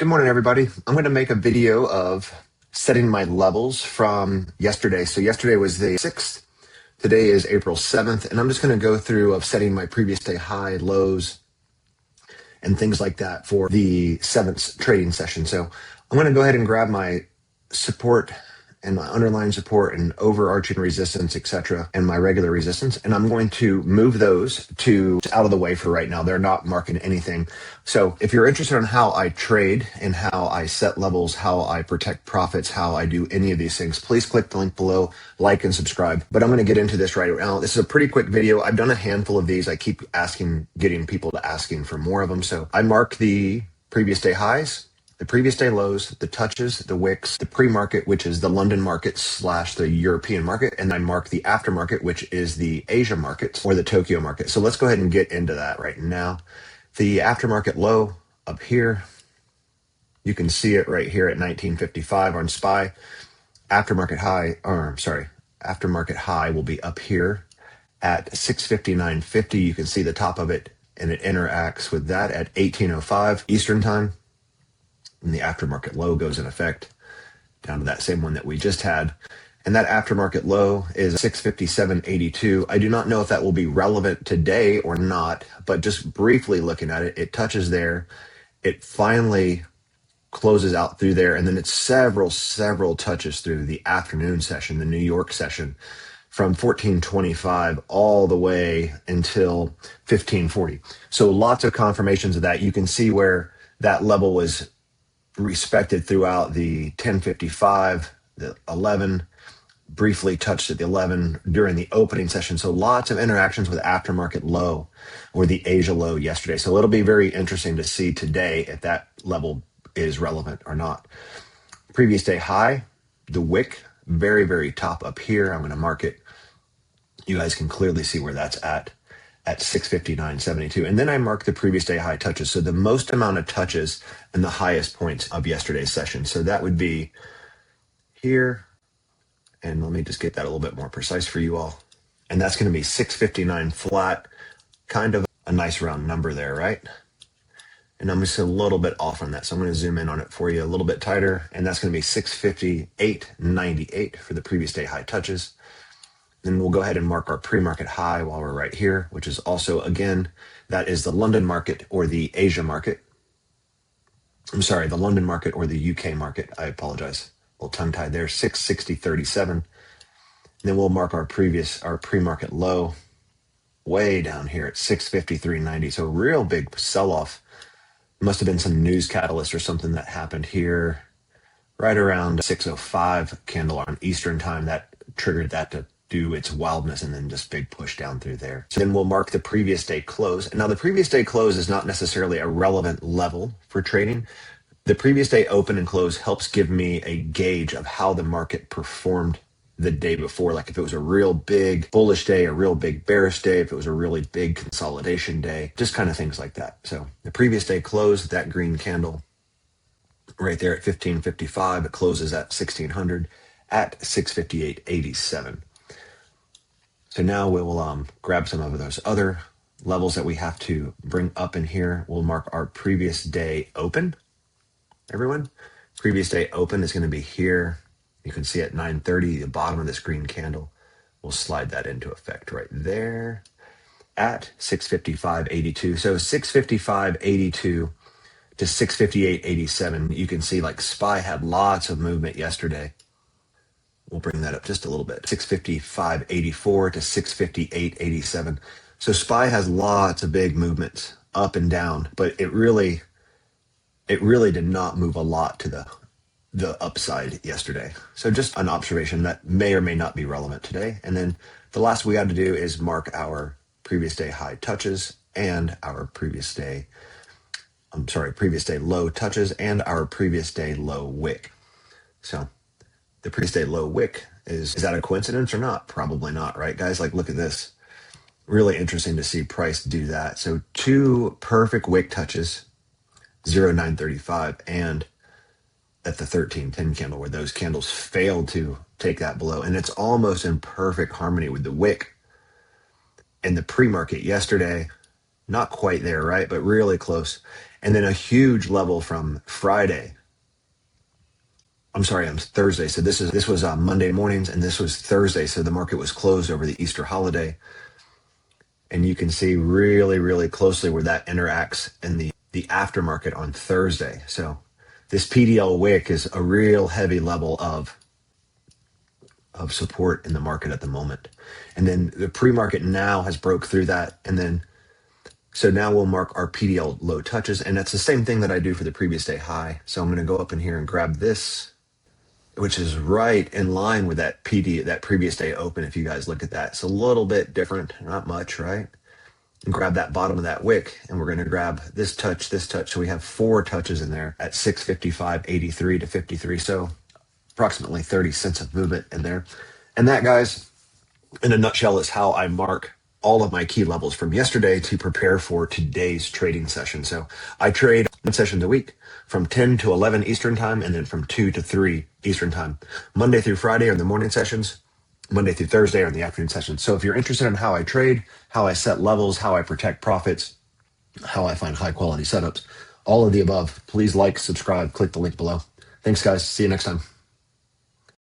Good morning, everybody. I'm going to make a video of setting my levels from yesterday. So yesterday was the 6th. Today is April 7th. And I'm just going to go through of setting my previous day high, lows, and things like that for the 7th trading session. So I'm going to go ahead and grab my support and my underlying support and overarching resistance, etc., and my regular resistance. And I'm going to move those to out of the way for right now. They're not marking anything. So if you're interested in how I trade and how I set levels, how I protect profits, how I do any of these things, please click the link below, like and subscribe. But I'm going to get into this right now. This is a pretty quick video. I've done a handful of these. I keep getting people to asking for more of them. So I mark the previous day highs, the previous day lows, the touches, the wicks, the pre-market, which is the London market / the European market, and I mark the aftermarket, which is the Asia market or the Tokyo market. So let's go ahead and get into that right now. The aftermarket low up here, you can see it right here at 1955 on SPY. Aftermarket high will be up here at 659.50. You can see the top of it, and it interacts with that at 1805 Eastern time. And the aftermarket low goes in effect down to that same one that we just had. And that aftermarket low is 657.82. I do not know if that will be relevant today or not, but just briefly looking at it, it touches there. It finally closes out through there, and then it's several touches through the afternoon session, the New York session, from 1425 all the way until 1540. So lots of confirmations of that. You can see where that level was respected throughout the 1055, the 11, briefly touched at the 11 during the opening session. So lots of interactions with aftermarket low or the Asia low yesterday. So it'll be very interesting to see today if that level is relevant or not. Previous day high, the wick, very top up here. I'm going to mark it. You guys can clearly see where that's at 659.72. And then I mark the previous day high touches. So the most amount of touches and the highest points of yesterday's session. So that would be here. And let me just get that a little bit more precise for you all. And that's going to be 659 flat, kind of a nice round number there, right? And I'm just a little bit off on that. So I'm going to zoom in on it for you a little bit tighter. And that's going to be 658.98 for the previous day high touches. Then we'll go ahead and mark our pre-market high while we're right here, which is also, again, that is the London market or the Asia market. I'm sorry, the London market or the UK market. I apologize. A little tongue-tied there, 660.37. Then we'll mark our pre-market low way down here at 653.90. So real big sell-off. Must have been some news catalyst or something that happened here right around 605 candle on Eastern time that triggered that to do its wildness, and then just big push down through there. So then we'll mark the previous day close. Now the previous day close is not necessarily a relevant level for trading. The previous day open and close helps give me a gauge of how the market performed the day before. Like if it was a real big bullish day, a real big bearish day, if it was a really big consolidation day, just kind of things like that. So the previous day close, that green candle right there at 1555, it closes at 1600 at 658.87. So now we will grab some of those other levels that we have to bring up in here. We'll mark our previous day open, everyone. Previous day open is going to be here. You can see at 9:30, the bottom of this green candle. We'll slide that into effect right there at 655.82. So 655.82 to 658.87. You can see like SPY had lots of movement yesterday. We'll bring that up just a little bit. 655.84 to 658.87. So SPY has lots of big movements up and down, but it really did not move a lot to the upside yesterday. So just an observation that may or may not be relevant today. And then the last we got to do is mark our previous day high touches and our previous day low touches and our previous day low wick. So the previous day low wick is that a coincidence or not? Probably not, right, guys? Like, look at this. Really interesting to see price do that. So two perfect wick touches, 0.935, and at the 1310 candle where those candles failed to take that below. And it's almost in perfect harmony with the wick and the pre-market yesterday. not quite there, right? But really close. And then a huge level from Friday. I'm sorry, I'm Thursday. So this was Monday mornings, and this was Thursday. So the market was closed over the Easter holiday. And you can see really, really closely where that interacts in the aftermarket on Thursday. So this PDL wick is a real heavy level of support in the market at the moment. And then the pre-market now has broke through that. And then, so now we'll mark our PDL low touches. And that's the same thing that I do for the previous day high. So I'm going to go up in here and grab this, which is right in line with that that previous day open. If you guys look at that, it's a little bit different, not much, right? And grab that bottom of that wick, and we're going to grab this touch, this touch. So we have 4 touches in there at 655.83 to 53. So approximately 30 cents of movement in there. And that, guys, in a nutshell, is how I mark all of my key levels from yesterday to prepare for today's trading session. So I trade 1 session a week from 10 to 11 Eastern time, and then from 2 to 3 Eastern time. Monday through Friday are the morning sessions. Monday through Thursday are in the afternoon sessions. So if you're interested in how I trade, how I set levels, how I protect profits, how I find high quality setups, all of the above, please like, subscribe, click the link below. Thanks, guys. See you next time.